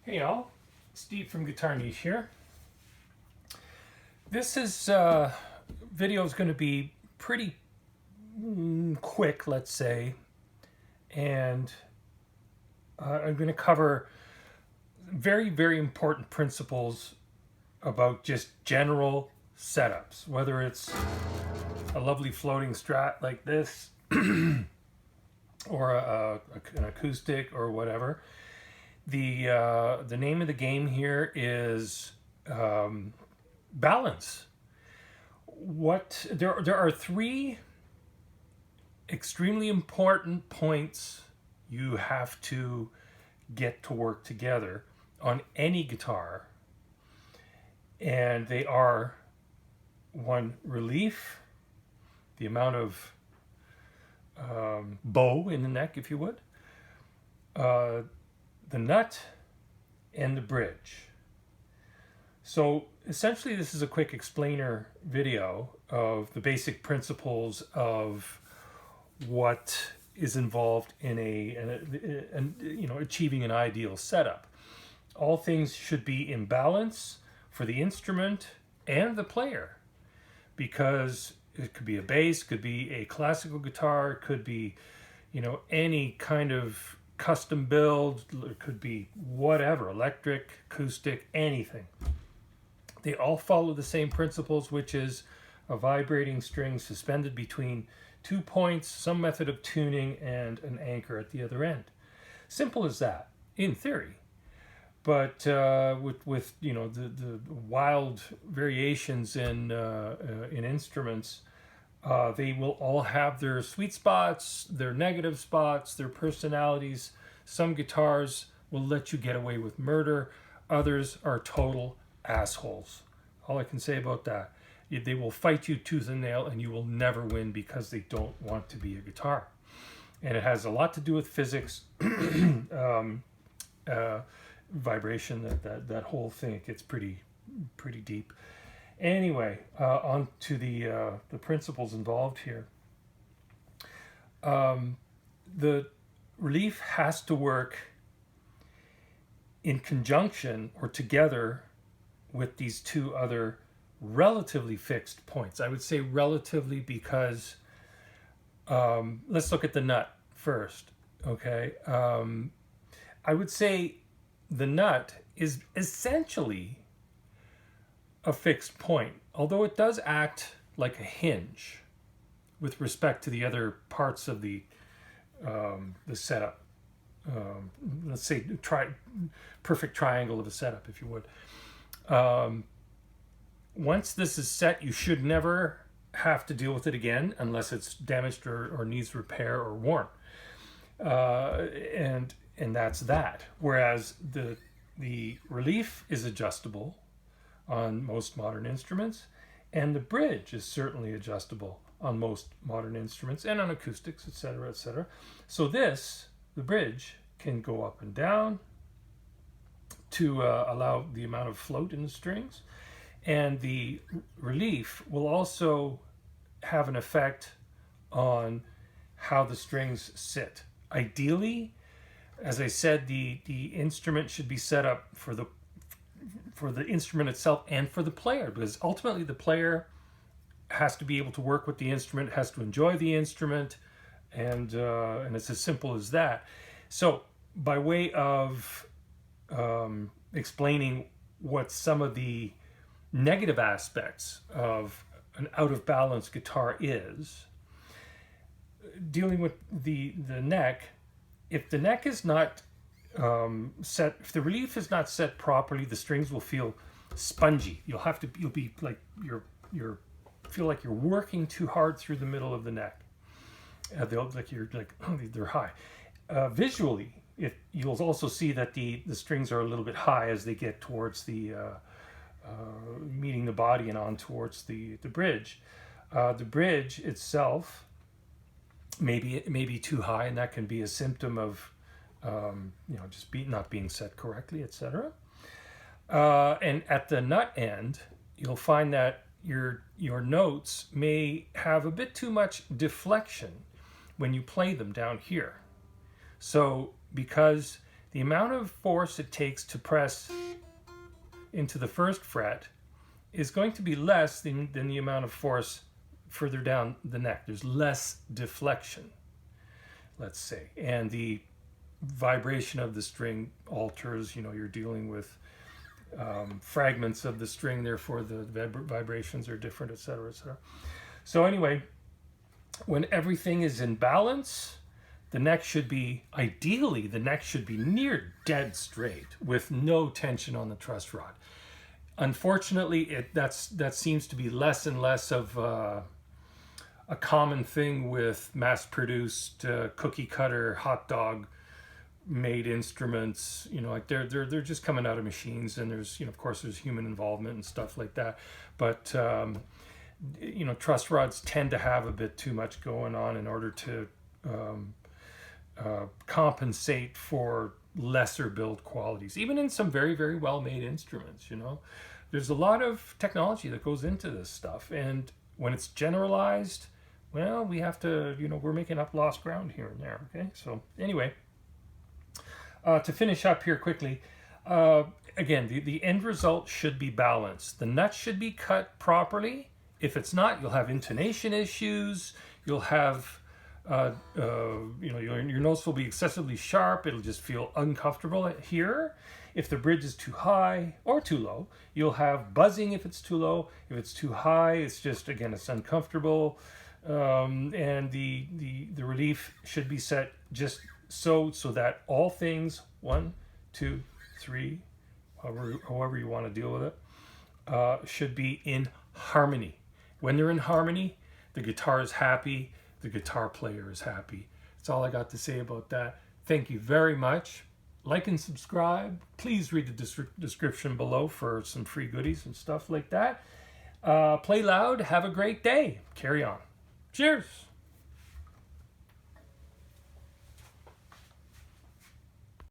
Hey all, Steve from GuitarNiche here. This video is going to be pretty quick, let's say, and I'm going to cover very important principles about just general setups, whether it's a lovely floating Strat like this or an acoustic or whatever. The name of the game here is balance. There are three extremely important points you have to get to work together on any guitar, and they are: one, relief, the amount of bow in the neck, if you would, the nut, and the bridge. So essentially this is a quick explainer video of the basic principles of what is involved in achieving an ideal setup. All things should be in balance for the instrument and the player, because it could be a bass, could be a classical guitar, could be any kind of custom build, it could be whatever, electric, acoustic, anything. They all follow the same principles, which is a vibrating string suspended between 2 points, some method of tuning, and an anchor at the other end. Simple as that, in theory. But with the wild variations in instruments, they will all have their sweet spots, their negative spots, their personalities. Some guitars will let you get away with murder. Others are total assholes. All I can say about that. They will fight you tooth and nail, and you will never win because they don't want to be a guitar. And it has a lot to do with physics, vibration, that whole thing. It gets pretty deep. Anyway, on to the principles involved here. The relief has to work in conjunction or together with these two other relatively fixed points. I would say relatively because let's look at the nut first. Okay, I would say the nut is essentially a fixed point, although it does act like a hinge with respect to the other parts of the setup. Let's say perfect triangle of a setup, if you would. Once this is set, you should never have to deal with it again unless it's damaged or needs repair or worn. And that's that. Whereas the relief is adjustable on most modern instruments, and the bridge is certainly adjustable on most modern instruments and on acoustics, etc., etc. So the bridge, can go up and down to allow the amount of float in the strings, and the relief will also have an effect on how the strings sit. Ideally, as I said, the instrument should be set up for the instrument itself and for the player, because ultimately the player has to be able to work with the instrument, has to enjoy the instrument, and it's as simple as that. So by way of explaining what some of the negative aspects of an out of balance guitar is, dealing with the neck, if the neck is not set, if the relief is not set properly, the strings will feel spongy. You'll be like feel like you're working too hard through the middle of the neck. They're high. Visually, you'll also see that the strings are a little bit high as they get towards the meeting the body and on towards the bridge. The bridge itself may be too high, and that can be a symptom of just not being set correctly, etc. And at the nut end, you'll find that your notes may have a bit too much deflection when you play them down here. So because the amount of force it takes to press into the first fret is going to be less than the amount of force further down the neck. There's less deflection, let's say, and the vibration of the string alters. You're dealing with fragments of the string, therefore the vibrations are different, etc., etc. So anyway, when everything is in balance, the neck should be, ideally, the neck should be near dead straight with no tension on the truss rod. Unfortunately, that seems to be less and less of a common thing with mass-produced cookie cutter hot dog made instruments. Like they're just coming out of machines, and there's of course there's human involvement and stuff like that. But truss rods tend to have a bit too much going on in order to compensate for lesser build qualities, even in some very, very well made instruments. There's a lot of technology that goes into this stuff, and when it's generalized, well, we have to, we're making up lost ground here and there. Okay, so anyway, to finish up here quickly, again, the end result should be balanced. The nut should be cut properly. If it's not, you'll have intonation issues. You'll have your nose will be excessively sharp. It'll just feel uncomfortable here. If the bridge is too high or too low, you'll have buzzing if it's too low. If it's too high, it's just, again, it's uncomfortable. And the relief should be set just so that all things, 1, 2, 3, however you want to deal with it, should be in harmony. When they're in harmony, the guitar is happy, the guitar player is happy. That's all I got to say about that. Thank you very much. Like and subscribe. Please read the description below for some free goodies and stuff like that. Play loud. Have a great day. Carry on. Cheers.